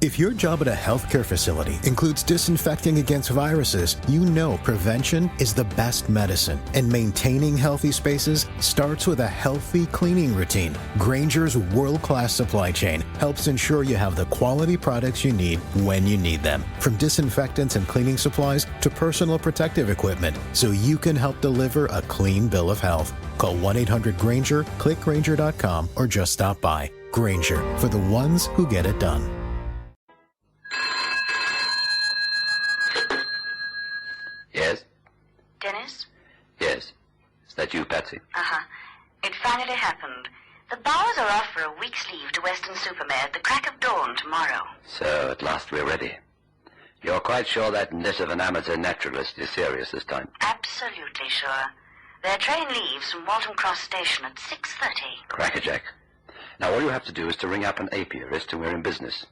If your job at a healthcare facility includes disinfecting against viruses, you know prevention is the best medicine. And maintaining healthy spaces starts with a healthy cleaning routine. Grainger's world-class supply chain helps ensure you have the quality products you need when you need them. From disinfectants and cleaning supplies to personal protective equipment, so you can help deliver a clean bill of health. Call 1-800-GRAINGER, click Grainger.com, or just stop by. Grainger, for the ones who get it done. Yes? Dennis? Yes. Is that you, Patsy? Uh-huh. It finally happened. The Bowers are off for a week's leave to Weston-super-Mare at the crack of dawn tomorrow. So, at last we're ready. You're quite sure that net of an amateur naturalist is serious this time? Absolutely sure. Their train leaves from Walton Cross Station at 6:30. Crackerjack. Now, all you have to do is to ring up an apiarist and we're in business.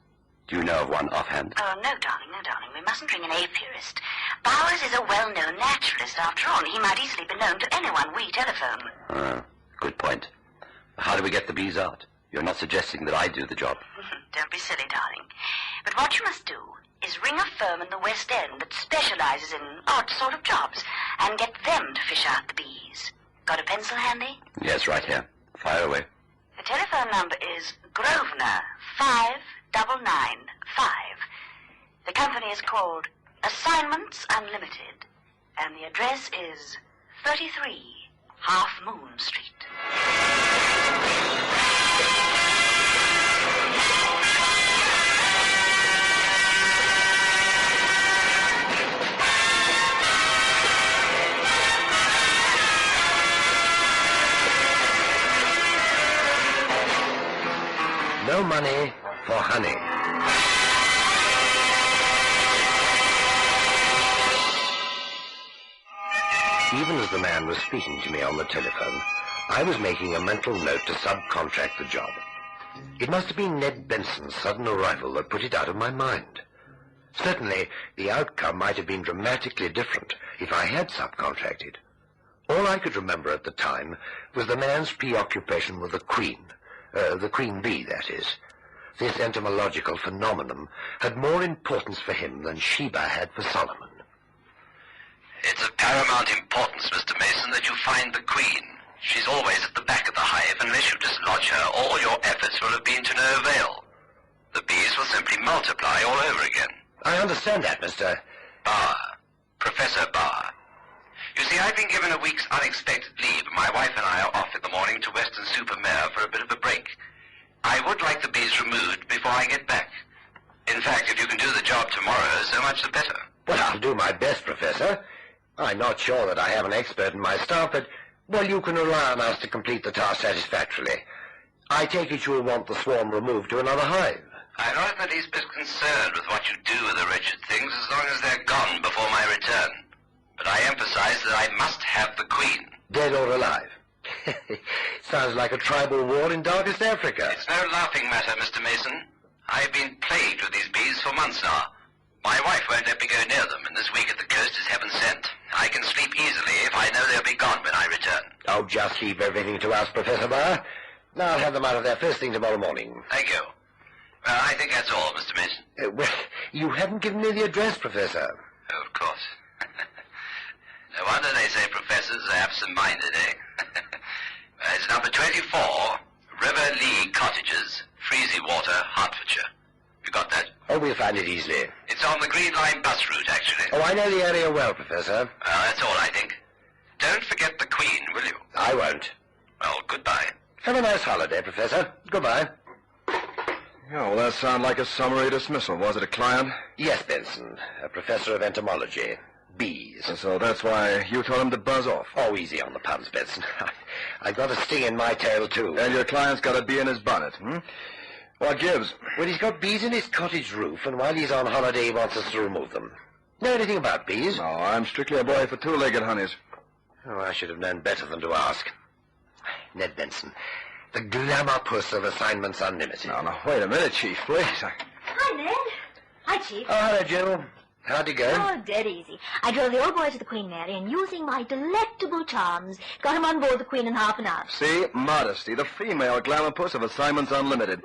Do you know of one offhand? Oh, no, darling, no, darling. We mustn't ring an apiarist. Bowers is a well-known naturalist, after all, and he might easily be known to anyone we telephone. Good point. How do we get the bees out? You're not suggesting that I do the job. Don't be silly, darling. But what you must do is ring a firm in the West End that specializes in odd sort of jobs and get them to fish out the bees. Got a pencil handy? Yes, right here. Fire away. The telephone number is Grosvenor 5995. The company is called Assignments Unlimited, and the address is 33 Half Moon Street. No money for honey. Even as the man was speaking to me on the telephone, I was making a mental note to subcontract the job. It must have been Ned Benson's sudden arrival that put it out of my mind. Certainly, the outcome might have been dramatically different if I had subcontracted. All I could remember at the time was the man's preoccupation with the queen bee, that is. This entomological phenomenon had more importance for him than Sheba had for Solomon. It's of paramount importance, Mr. Mason, that you find the queen. She's always at the back of the hive. Unless you dislodge her, all your efforts will have been to no avail. The bees will simply multiply all over again. I understand that, Mr. Barr. Professor Barr. You see, I've been given a week's unexpected leave. My wife and I are off in the morning to Weston-super-Mare for a bit of a break. I would like the bees removed before I get back. In fact, if you can do the job tomorrow, so much the better. Well, I'll do my best, Professor. I'm not sure that I have an expert in my staff, but, well, you can rely on us to complete the task satisfactorily. I take it you'll want the swarm removed to another hive. I'm not in the least bit concerned with what you do with the wretched things as long as they're gone before my return. But I emphasize that I must have the queen. Dead or alive? Sounds like a tribal war in darkest Africa. It's no laughing matter, Mr. Mason. I've been plagued with these bees for months now. My wife won't let me go near them, and this week at the coast is heaven sent. I can sleep easily if I know they'll be gone when I return. Oh, just leave everything to us, Professor Barr. Now I'll have them out of there first thing tomorrow morning. Thank you. Well, I think that's all, Mr. Mason. Well, you haven't given me the address, Professor. Oh, of course. No wonder they say professors are absent-minded, eh? It's number 24, River Lee Cottages, Freezy Water, Hertfordshire. You got that? Oh, we'll find it easily. It's on the Green Line bus route, actually. Oh, I know the area well, Professor. Well, that's all, I think. Don't forget the Queen, will you? I won't. Well, goodbye. Have a nice holiday, Professor. Goodbye. Yeah, well, that sounded like a summary dismissal. Was it a client? Yes, Benson, a professor of entomology. Bees. So that's why you told him to buzz off. Oh, easy on the puns, Benson. I got a sting in my tail, too. And your client's got a bee in his bonnet, What gives? Well, he's got bees in his cottage roof, and while he's on holiday, he wants us to remove them. Know anything about bees? No, I'm strictly a boy for two-legged honeys. Oh, I should have known better than to ask. Ned Benson, the glamour puss of Assignments Unlimited. No, wait a minute, Chief, please. Hi, Ned. Hi, Chief. Oh, hello, Jill. How'd it go? Oh, dead easy. I drove the old boy to the Queen Mary, and using my delectable charms, got him on board the Queen in half an hour. See? Modesty, the female glamour puss of Assignments Unlimited.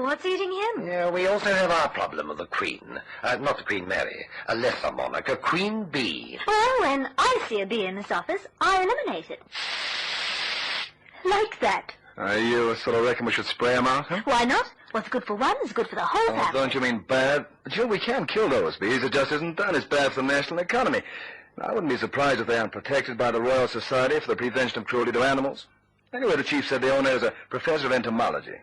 what's eating him? Yeah, we also have our problem of the Queen. Not the Queen Mary, a lesser monarch, a Queen Bee. Well, when I see a bee in this office, I eliminate it. Like that. You sort of reckon we should spray him out, huh? Why not? What's good for one is good for the whole Oh, family. don't you mean bad? Jill, we can't kill those bees. It just isn't done. It's bad for the national economy. I wouldn't be surprised if they aren't protected by the Royal Society for the Prevention of Cruelty to Animals. Anyway, the chief said the owner is a professor of entomology.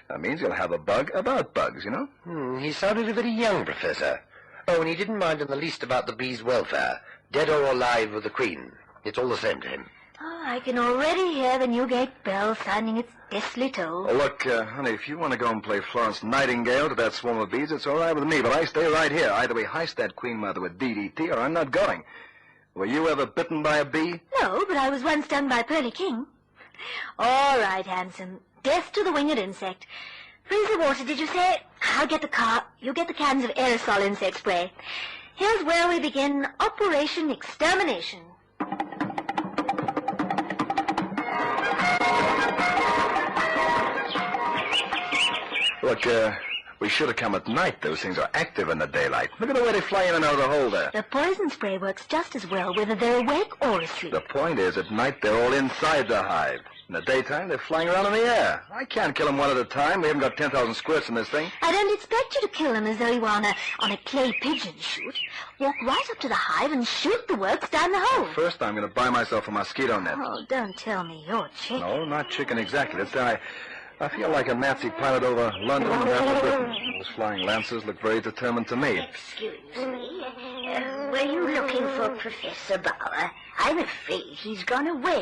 That means he'll have a bug about bugs, you know? He sounded a very young professor. Oh, and he didn't mind in the least about the bees' welfare. Dead or alive with the Queen. It's all the same to him. Oh, I can already hear the Newgate bell sounding its deathly toll. Oh, look, honey, if you want to go and play Florence Nightingale to that swarm of bees, it's all right with me, but I stay right here. Either we heist that Queen Mother with DDT, or I'm not going. Were you ever bitten by a bee? No, but I was once stung by Pearly King. All right, handsome. Death to the winged insect. Freezer water, did you say? I'll get the car. You get the cans of aerosol insect spray. Here's where we begin Operation Extermination. Look, we should have come at night. Those things are active in the daylight. Look at the way they fly in and out of the hole there. The poison spray works just as well whether they're awake or asleep. The point is, at night, they're all inside the hive. In the daytime, they're flying around in the air. I can't kill them one at a time. We haven't got 10,000 squirts in this thing. I don't expect you to kill them as though you were on a clay pigeon shoot. Walk right up to the hive and shoot the works down the hole. First, I'm going to buy myself a mosquito net. Oh, don't tell me you're chicken. No, not chicken exactly. It's I feel like a Nazi pilot over London and after Britain. Those flying lancers look very determined to me. Excuse me. Were you looking for Professor Bauer? I'm afraid he's gone away.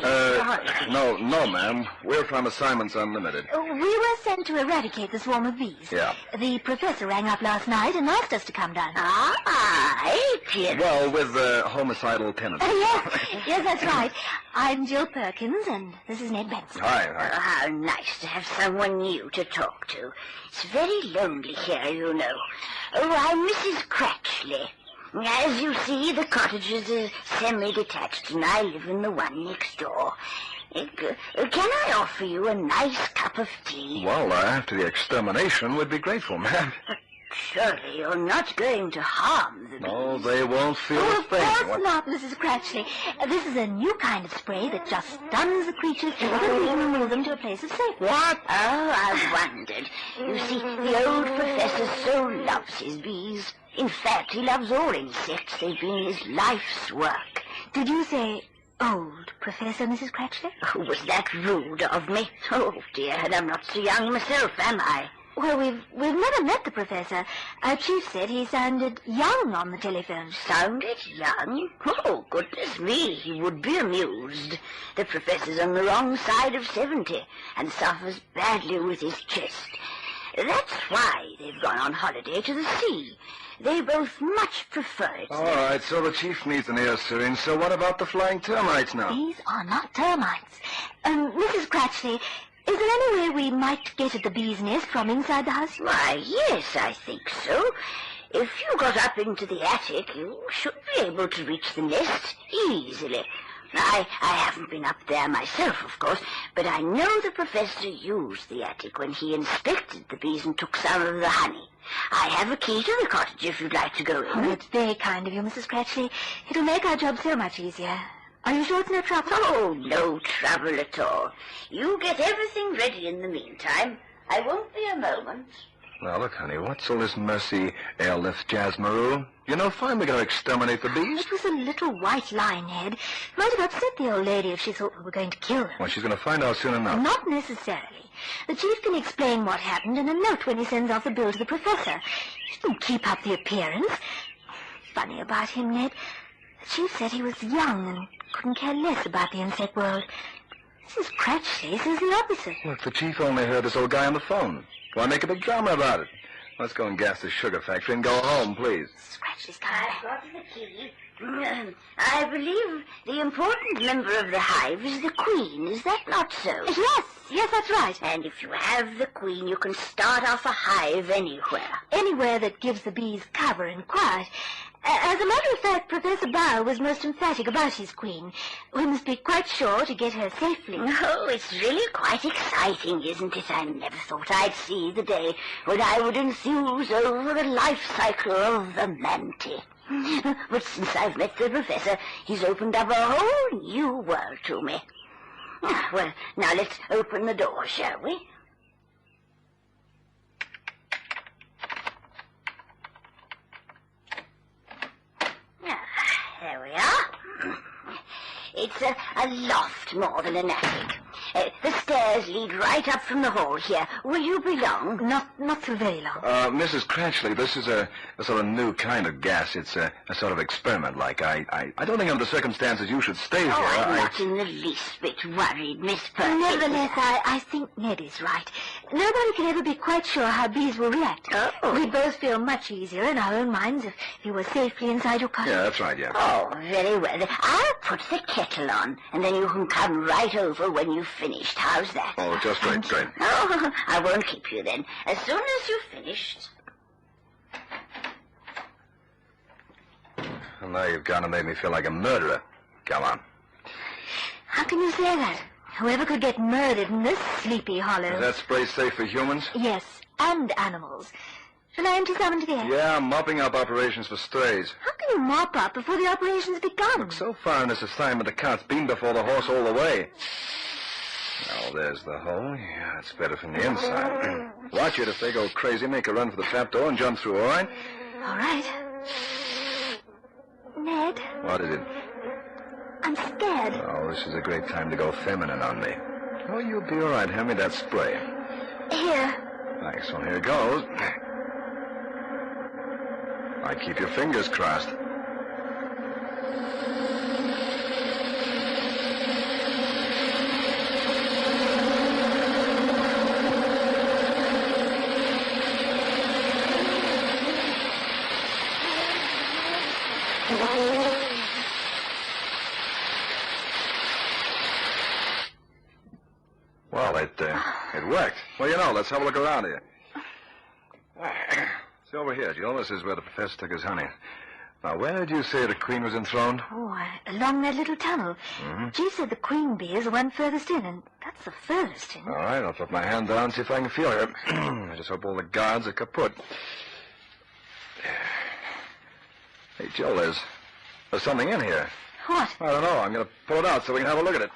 No, ma'am. We're from Assignments Unlimited. We were sent to eradicate the swarm of bees. Yeah. The professor rang up last night and asked us to come down. Well, with homicidal tendencies. Yes, that's right. I'm Jill Perkins, and this is Ned Benson. Hi. How nice to have someone new to talk to. It's very lonely here, you know. Oh, I'm Mrs. Cratchley. As you see, the cottage is semi-detached, and I live in the one next door. Can I offer you a nice cup of tea? Well, after the extermination, we'd be grateful, ma'am. Surely you're not going to harm the bees. No, they won't feel Oh, a of thing. course not, Mrs. Cratchley. This is a new kind of spray that just stuns the creatures so that we can remove them to a place of safety. What? Oh, I wondered. You see, the old professor so loves his bees. In fact, he loves all insects. They've been his life's work. Did you say old Professor, Mrs. Cratchley? Oh, was that rude of me? Oh, dear, and I'm not so young myself, am I? Well, we've never met the professor. Our chief said he sounded young on the telephone. Sounded young? Oh, goodness me, he would be amused. The professor's on the wrong side of 70 and suffers badly with his chest. That's why they've gone on holiday to the sea. They both much prefer it. All right, so the chief needs an ear syringe. So what about the flying termites now? These are not termites. Mrs. Cratchley, is there any way we might get at the bee's nest from inside the house? Why, yes, I think so. If you got up into the attic, you should be able to reach the nest easily. I haven't been up there myself, of course, but I know the professor used the attic when he inspected the bees and took some of the honey. I have a key to the cottage if you'd like to go in. Oh, that's very kind of you, Mrs. Cratchley. It'll make our job so much easier. Are you sure it's no trouble? Oh, no trouble at all. You get everything ready in the meantime. I won't be a moment. Now, look, honey, what's all this mercy airlift jazzmaroo? You know, fine, we're going to exterminate the bees. It was a little white lie, Ned. Might have upset the old lady if she thought we were going to kill them. Well, she's going to find out soon enough. Not necessarily. The chief can explain what happened in a note when he sends off the bill to the professor. He didn't keep up the appearance. Funny about him, Ned. The chief said he was young and couldn't care less about the insect world. Mrs. Cratchley says the opposite. Look, the chief only heard this old guy on the phone. Why make a big drama about it? Let's go and gas the sugar factory and go home, please. Cratchley's coming I've got the key. I believe the important member of the hive is the queen. Is that not so? Yes, that's right. And if you have the queen, you can start off a hive anywhere. Anywhere that gives the bees cover and quiet. As a matter of fact, Professor Bauer was most emphatic about his queen. We must be quite sure to get her safely. Oh, it's really quite exciting, isn't it? I never thought I'd see the day when I would enthuse over the life cycle of the mantis. But since I've met the professor, he's opened up a whole new world to me. Well, now let's open the door, shall we? There we are. It's a loft more than an attic. The stairs lead right up from the hall here. Will you be long? Not for very long. Mrs. Cratchley, this is a sort of new kind of gas. It's a sort of experiment. Like, I don't think under the circumstances you should stay here. I'm not in the least bit worried, Miss Percy. Nevertheless, I think Ned is right. Nobody can ever be quite sure how bees will react. Oh. We'd both feel much easier in our own minds if you were safely inside your cottage. Yeah, that's right, yeah. Oh, very well. I'll put the kettle on, and then you can come right over when you've finished. How's that? Oh, just right, great. Oh, I won't keep you then. As soon as you've finished. Well, now you've gone and made me feel like a murderer. Come on. How can you say that? Whoever could get murdered in this sleepy hollow? Is that spray safe for humans? Yes, and animals. Shall I empty some into the air? Yeah, I'm mopping up operations for strays. How can you mop up before the operation's begun? Look, so far in this assignment, the cart's been before the horse all the way. Oh, there's the hole. Yeah, it's better from the inside. Watch it. If they go crazy, make a run for the trapdoor and jump through, all right? All right. Ned, What is it? I'm scared. Oh, this is a great time to go feminine on me. Oh, you'll be all right. Hand me that spray. Here. Thanks. Well, here goes. I keep your fingers crossed. Well, it worked. Well, you know, let's have a look around here. See over here, Jill. This is where the professor took his honey. Now, where did you say the queen was enthroned? Oh, along that little tunnel. Chief said the queen bee is the one furthest in, and that's the furthest in. All right, I'll put my hand down and see if I can feel her. I just hope all the guards are kaput. Hey, Jill, there's something in here. What? I don't know. I'm going to pull it out so we can have a look at it.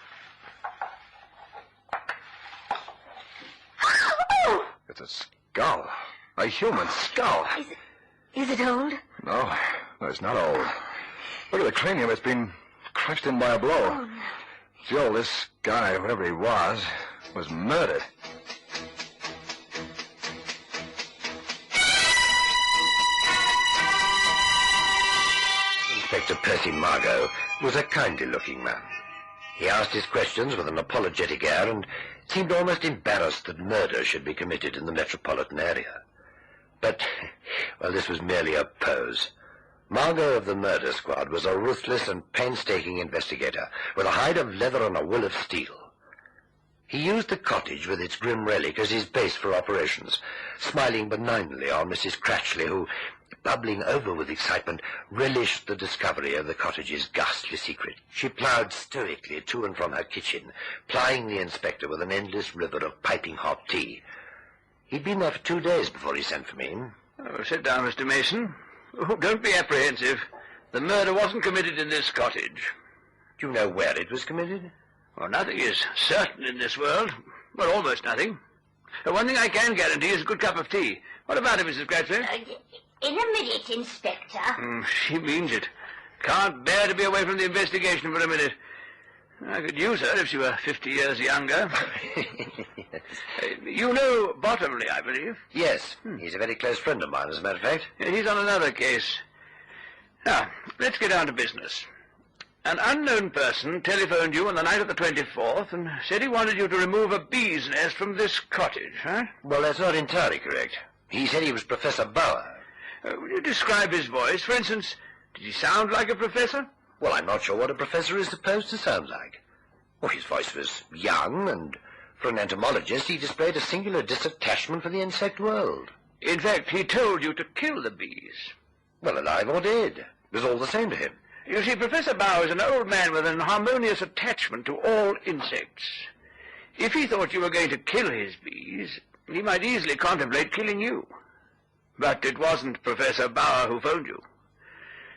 Oh! It's a skull. A human skull. Is it old? No, it's not old. Look at the cranium. It's been crushed in by a blow. Oh, no. Jill, this guy, whoever he was murdered. Inspector Percy Margo was a kindly-looking man. He asked his questions with an apologetic air and seemed almost embarrassed that murder should be committed in the metropolitan area. But, well, this was merely a pose. Margo of the murder squad was a ruthless and painstaking investigator with a hide of leather and a will of steel. He used the cottage with its grim relic as his base for operations, smiling benignly on Mrs. Cratchley, who, bubbling over with excitement, relished the discovery of the cottage's ghastly secret. She ploughed stoically to and from her kitchen, plying the inspector with an endless river of piping hot tea. He'd been there for 2 days before he sent for me. Oh, sit down, Mr. Mason. Oh, don't be apprehensive. The murder wasn't committed in this cottage. Do you know where it was committed? Well, nothing is certain in this world. Well, almost nothing. One thing I can guarantee is a good cup of tea. What about it, Mrs. Cratchley? In a minute, Inspector. She means it. Can't bear to be away from the investigation for a minute. I could use her if she were 50 years younger. You know Bottomley, I believe? Yes. He's a very close friend of mine, as a matter of fact. He's on another case. Now, let's get down to business. An unknown person telephoned you on the night of the 24th and said he wanted you to remove a bee's nest from this cottage, huh? Well, that's not entirely correct. He said he was Professor Bauer. Will you describe his voice? For instance, did he sound like a professor? Well, I'm not sure what a professor is supposed to sound like. Well, his voice was young, and for an entomologist, he displayed a singular disattachment for the insect world. In fact, he told you to kill the bees. Well, alive or dead. It was all the same to him. You see, Professor Bower is an old man with an harmonious attachment to all insects. If he thought you were going to kill his bees, he might easily contemplate killing you. But it wasn't Professor Bower who phoned you.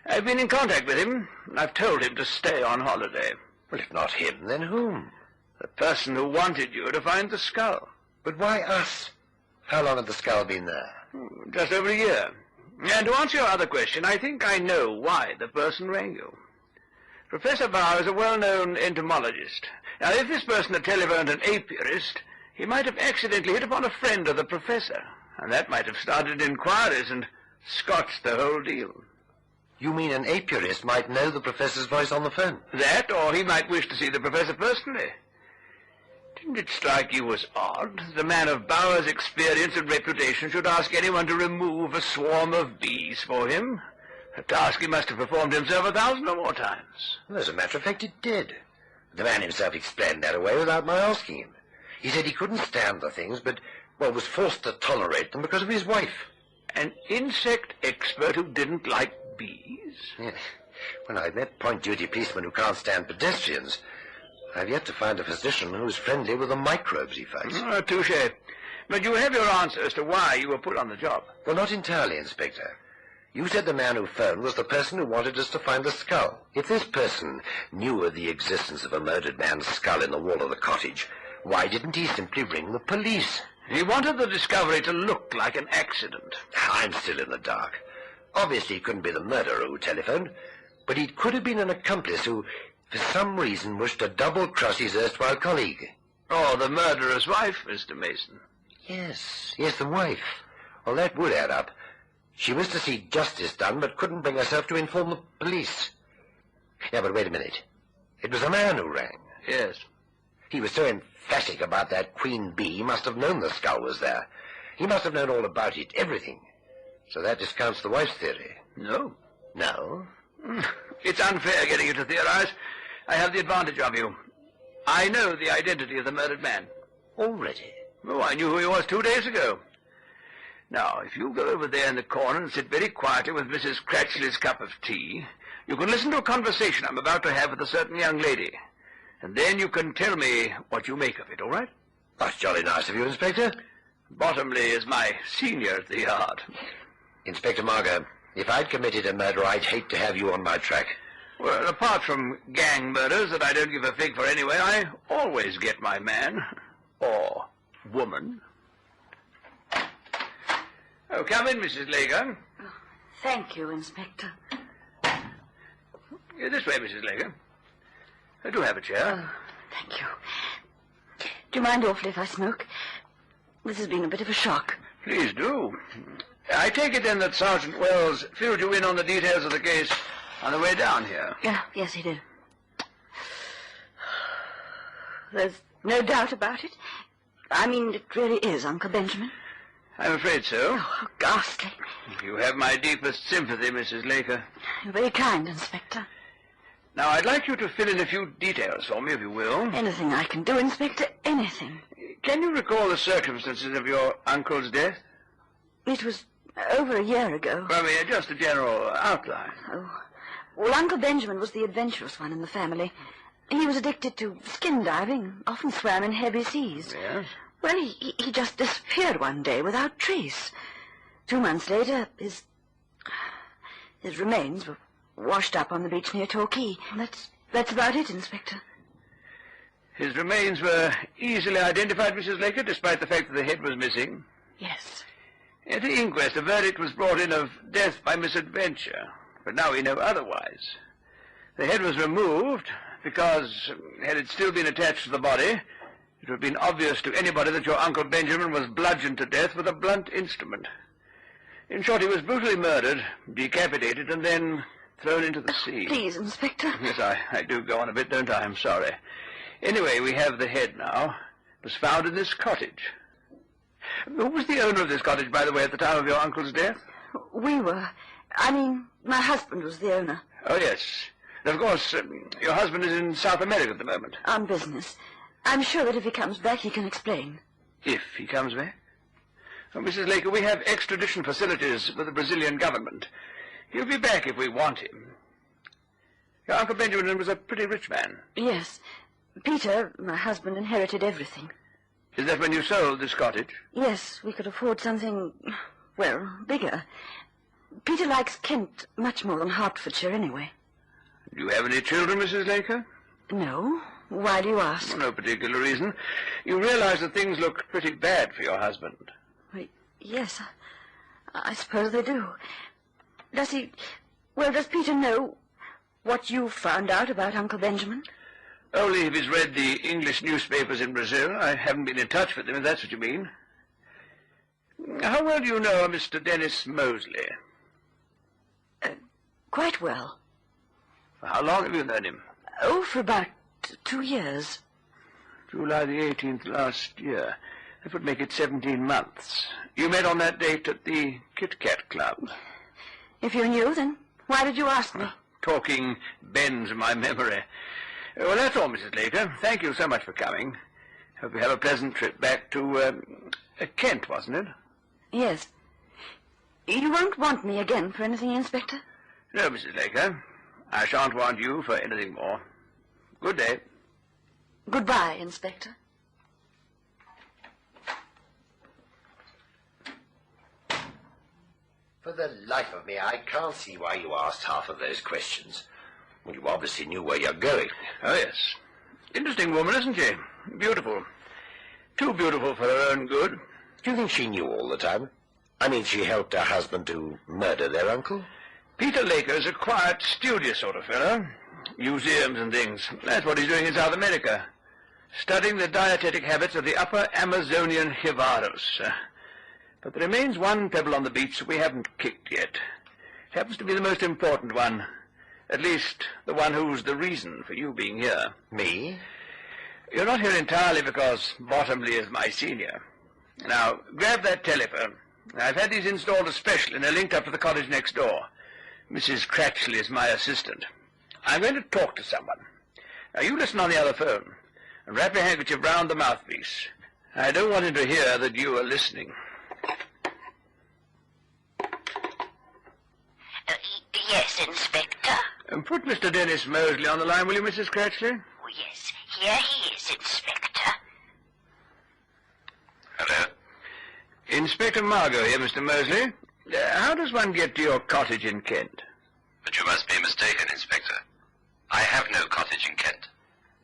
I've been in contact with him, and I've told him to stay on holiday. Well, if not him, then whom? The person who wanted you to find the skull. But why us? How long had the skull been there? Just over a year. And to answer your other question, I think I know why the person rang you. Professor Bower is a well-known entomologist. Now, if this person had telephoned an apiarist, he might have accidentally hit upon a friend of the professor, and that might have started inquiries and scotched the whole deal. You mean an apiarist might know the professor's voice on the phone? That, or he might wish to see the professor personally. Didn't it strike you as odd that a man of Bower's experience and reputation should ask anyone to remove a swarm of bees for him? A task he must have performed himself 1,000 or more times. Well, as a matter of fact, it did. The man himself explained that away without my asking him. He said he couldn't stand the things, but, well, was forced to tolerate them because of his wife. An insect expert who didn't like bees? Yes. When I've met point-duty policemen who can't stand pedestrians, I've yet to find a physician who's friendly with the microbes he fights. Touche. But you have your answer as to why you were put on the job. Well, not entirely, Inspector. You said the man who phoned was the person who wanted us to find the skull. If this person knew of the existence of a murdered man's skull in the wall of the cottage, why didn't he simply ring the police? He wanted the discovery to look like an accident. I'm still in the dark. Obviously, it couldn't be the murderer who telephoned, but it could have been an accomplice who, for some reason, wished to double-cross his erstwhile colleague. Or the murderer's wife, Mr. Mason. Yes, the wife. Well, that would add up. She wished to see justice done, but couldn't bring herself to inform the police. Yeah, but wait a minute. It was a man who rang. Yes. He was so emphatic about that queen bee, he must have known the skull was there. He must have known all about it, everything. So that discounts the wife's theory. No. No? It's unfair getting you to theorize. I have the advantage of you. I know the identity of the murdered man. Already? Oh, I knew who he was 2 days ago. Now, if you go over there in the corner and sit very quietly with Mrs. Cratchley's cup of tea, you can listen to a conversation I'm about to have with a certain young lady. And then you can tell me what you make of it, all right? That's jolly nice of you, Inspector. Bottomley is my senior at the yard. Inspector Margo, if I'd committed a murder, I'd hate to have you on my track. Well, apart from gang murders that I don't give a fig for anyway, I always get my man. Or woman. Oh, come in, Mrs. Laker. Oh, thank you, Inspector. This way, Mrs. Laker. Do have a chair. Oh, thank you. Do you mind awfully if I smoke? This has been a bit of a shock. Please do. I take it then that Sergeant Wells filled you in on the details of the case on the way down here. Yes, he did. There's no doubt about it. I mean, it really is Uncle Benjamin. I'm afraid so. Oh, how ghastly. You have my deepest sympathy, Mrs. Laker. You're very kind, Inspector. Now, I'd like you to fill in a few details for me, if you will. Anything I can do, Inspector, anything. Can you recall the circumstances of your uncle's death? It was over a year ago. I mean, just a general outline. Oh. Well, Uncle Benjamin was the adventurous one in the family. He was addicted to skin diving, often swam in heavy seas. Yes? Well, he just disappeared one day without trace. 2 months later, his remains were washed up on the beach near Torquay. That's about it, Inspector. His remains were easily identified, Mrs. Laker, despite the fact that the head was missing. Yes. At the inquest, a verdict was brought in of death by misadventure, but now we know otherwise. The head was removed because, had it still been attached to the body, it would have been obvious to anybody that your Uncle Benjamin was bludgeoned to death with a blunt instrument. In short, he was brutally murdered, decapitated, and then thrown into the sea. Please, Inspector. Yes, I do go on a bit, don't I? I'm sorry. Anyway, we have the head now. It was found in this cottage. Who was the owner of this cottage, by the way, at the time of your uncle's death? We were. I mean, my husband was the owner. Oh, yes. And of course, your husband is in South America at the moment. On business. I'm sure that if he comes back, he can explain. If he comes back? Oh, Mrs. Laker, we have extradition facilities with the Brazilian government. He'll be back if we want him. Your Uncle Benjamin was a pretty rich man. Yes. Peter, my husband, inherited everything. Is that when you sold this cottage? Yes, we could afford something, well, bigger. Peter likes Kent much more than Hertfordshire, anyway. Do you have any children, Mrs. Laker? No. Why do you ask? No particular reason. You realize that things look pretty bad for your husband. Well, yes, I suppose they do. Does Peter know what you found out about Uncle Benjamin? Only if he's read the English newspapers in Brazil. I haven't been in touch with him, if that's what you mean. How well do you know Mr. Dennis Mosley? Quite well. For how long have you known him? Oh, for about 2 years. July the 18th last year. That would make it 17 months. You met on that date at the Kit Kat Club. If you knew, then why did you ask me? Talking bends my memory. Well, that's all, Mrs. Laker. Thank you so much for coming. Hope you have a pleasant trip back to Kent, wasn't it? Yes. You won't want me again for anything, Inspector? No, Mrs. Laker. I shan't want you for anything more. Good day. Goodbye, Inspector. For the life of me, I can't see why you asked half of those questions. Well, you obviously knew where you're going. Oh, yes. Interesting woman, isn't she? Beautiful. Too beautiful for her own good. Do you think she knew all the time? I mean, she helped her husband to murder their uncle? Peter Laker's a quiet, studious sort of fellow. Museums and things. That's what he's doing in South America. Studying the dietetic habits of the upper Amazonian jivaros. But there remains one pebble on the beach that we haven't kicked yet. It happens to be the most important one. At least, the one who's the reason for you being here. Me? You're not here entirely because Bottomley is my senior. Now, grab that telephone. I've had these installed especially, and they're linked up to the cottage next door. Mrs. Cratchley is my assistant. I'm going to talk to someone. Now, you listen on the other phone, and wrap your handkerchief round the mouthpiece. I don't want him to hear that you are listening. Yes, Inspector. Put Mr. Dennis Mosley on the line, will you, Mrs. Cratchley? Oh, yes. Here he is, Inspector. Hello? Inspector Margo here, Mr. Mosley. How does one get to your cottage in Kent? But you must be mistaken, Inspector. I have no cottage in Kent.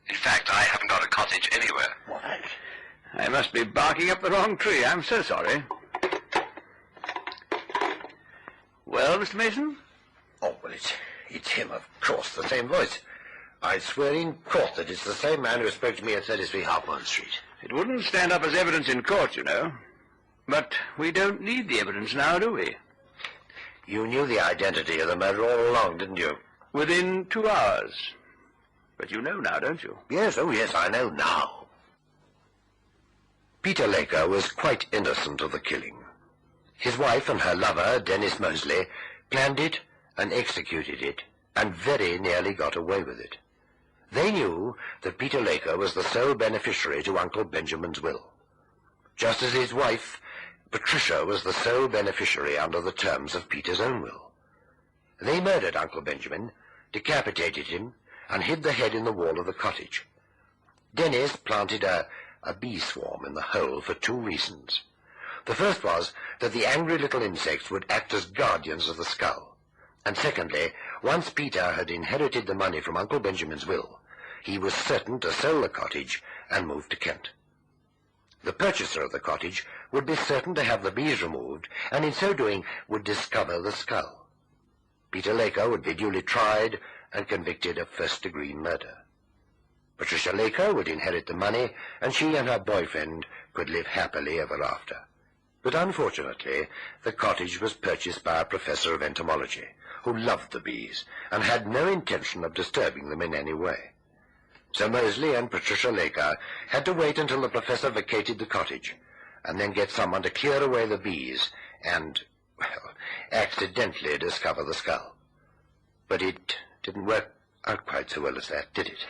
In fact, I haven't got a cottage anywhere. What? I must be barking up the wrong tree. I'm so sorry. Well, Mr. Mason? Oh, well, it's him, of course, the same voice. I swear in court that it's the same man who spoke to me at 33 Hartmont Street. It wouldn't stand up as evidence in court, you know. But we don't need the evidence now, do we? You knew the identity of the murderer all along, didn't you? Within 2 hours. But you know now, don't you? Yes, oh yes, I know now. Peter Laker was quite innocent of the killing. His wife and her lover, Dennis Mosley, planned it and executed it, and very nearly got away with it. They knew that Peter Laker was the sole beneficiary to Uncle Benjamin's will, just as his wife, Patricia, was the sole beneficiary under the terms of Peter's own will. They murdered Uncle Benjamin, decapitated him, and hid the head in the wall of the cottage. Dennis planted a bee swarm in the hole for 2 reasons. The first was that the angry little insects would act as guardians of the skull. And secondly, once Peter had inherited the money from Uncle Benjamin's will, he was certain to sell the cottage and move to Kent. The purchaser of the cottage would be certain to have the bees removed, and in so doing would discover the skull. Peter Laker would be duly tried and convicted of first-degree murder. Patricia Laker would inherit the money, and she and her boyfriend could live happily ever after. But unfortunately, the cottage was purchased by a professor of entomology, who loved the bees, and had no intention of disturbing them in any way. So Mosley and Patricia Laker had to wait until the professor vacated the cottage, and then get someone to clear away the bees and, well, accidentally discover the skull. But it didn't work out quite so well as that, did it?